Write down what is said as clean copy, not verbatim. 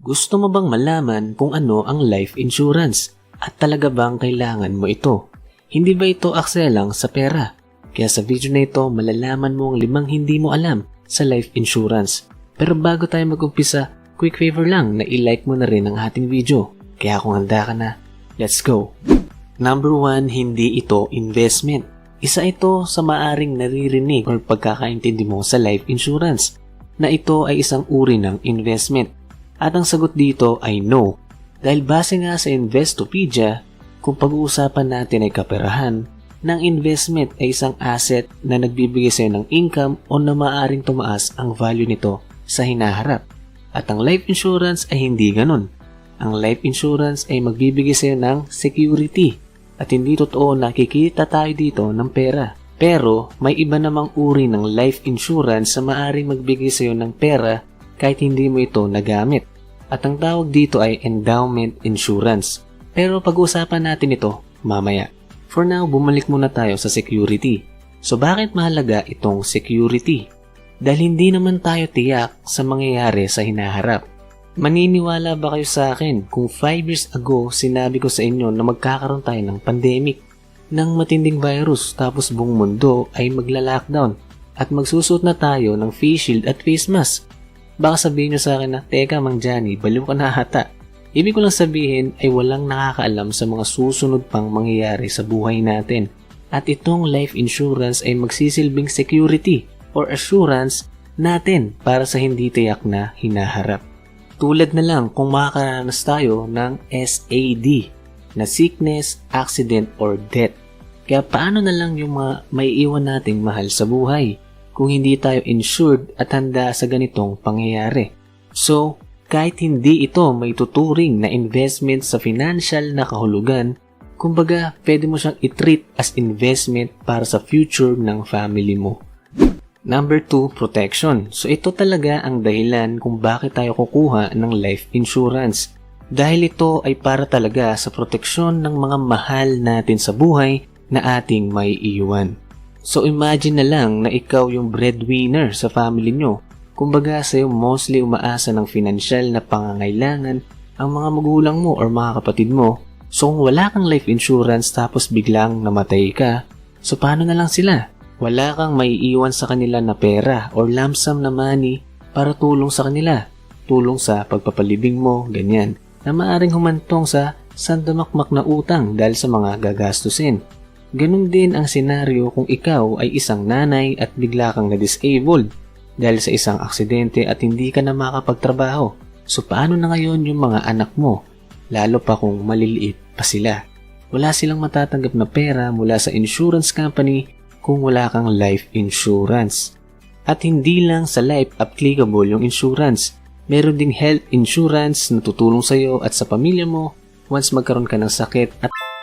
Gusto mo bang malaman kung ano ang life insurance? At talaga bang kailangan mo ito? Hindi ba ito akselang sa pera? Kaya sa video na ito, malalaman mo ang 5 hindi mo alam sa life insurance. Pero bago tayo mag-umpisa, quick favor lang na i-like mo na rin ang ating video. Kaya kung handa ka na, let's go! Number 1, hindi ito investment. Isa ito sa maaring naririnig o pagkakaintindi mo sa life insurance na ito ay isang uri ng investment. At ang sagot dito ay no. Dahil base nga sa Investopedia, kung pag-uusapan natin ay kaperahan, ng investment ay isang asset na nagbibigay sa'yo ng income o na maaring tumaas ang value nito sa hinaharap. At ang life insurance ay hindi ganun. Ang life insurance ay magbibigay sa'yo ng security at hindi totoo na kikita tayo dito ng pera. Pero may iba namang uri ng life insurance na maaring magbigay sa'yo ng pera kahit hindi mo ito nagamit. At ang tawag dito ay endowment insurance. Pero pag-uusapan natin ito mamaya. For now, bumalik muna tayo sa security. So bakit mahalaga itong security? Dahil hindi naman tayo tiyak sa mangyayari sa hinaharap. Maniniwala ba kayo sa akin kung 5 years ago sinabi ko sa inyo na magkakaroon tayo ng pandemic, ng matinding virus tapos buong mundo ay magla-lockdown at magsusuot na tayo ng face shield at face mask? Baka sabihin nyo sa akin na, teka Mang Johnny, baliw ka na hata. Ibig ko lang sabihin ay walang nakakaalam sa mga susunod pang mangyayari sa buhay natin. At itong life insurance ay magsisilbing security or assurance natin para sa hindi tiyak na hinaharap. Tulad na lang kung makakaranas tayo ng SAD, na sickness, accident, or death. Kaya paano na lang yung mga may iwan nating mahal sa buhay kung hindi tayo insured at handa sa ganitong pangyayari? So, kahit hindi ito may tuturing na investment sa financial na kahulugan, kumbaga pwede mo siyang i-treat as investment para sa future ng family mo. Number 2, protection. So ito talaga ang dahilan kung bakit tayo kukuha ng life insurance. Dahil ito ay para talaga sa proteksyon ng mga mahal natin sa buhay na ating may iwan. So imagine na lang na ikaw yung breadwinner sa family nyo. Kumbaga sa'yo mostly umaasa ng financial na pangangailangan ang mga magulang mo or mga kapatid mo. So kung wala kang life insurance tapos biglang namatay ka, so paano na lang sila? Wala kang maiiwan sa kanila na pera or lump sum na money para tulong sa kanila. Tulong sa pagpapalibing mo, ganyan, na maaring humantong sa sandamakmak na utang dahil sa mga gagastusin. Ganun din ang senaryo kung ikaw ay isang nanay at bigla kang na-disabled dahil sa isang aksidente at hindi ka na makapagtrabaho. So paano na ngayon yung mga anak mo? Lalo pa kung maliliit pa sila. Wala silang matatanggap na pera mula sa insurance company kung wala kang life insurance. At hindi lang sa life applicable yung insurance. Meron ding health insurance na tutulong sa iyo at sa pamilya mo once magkaroon ka ng sakit at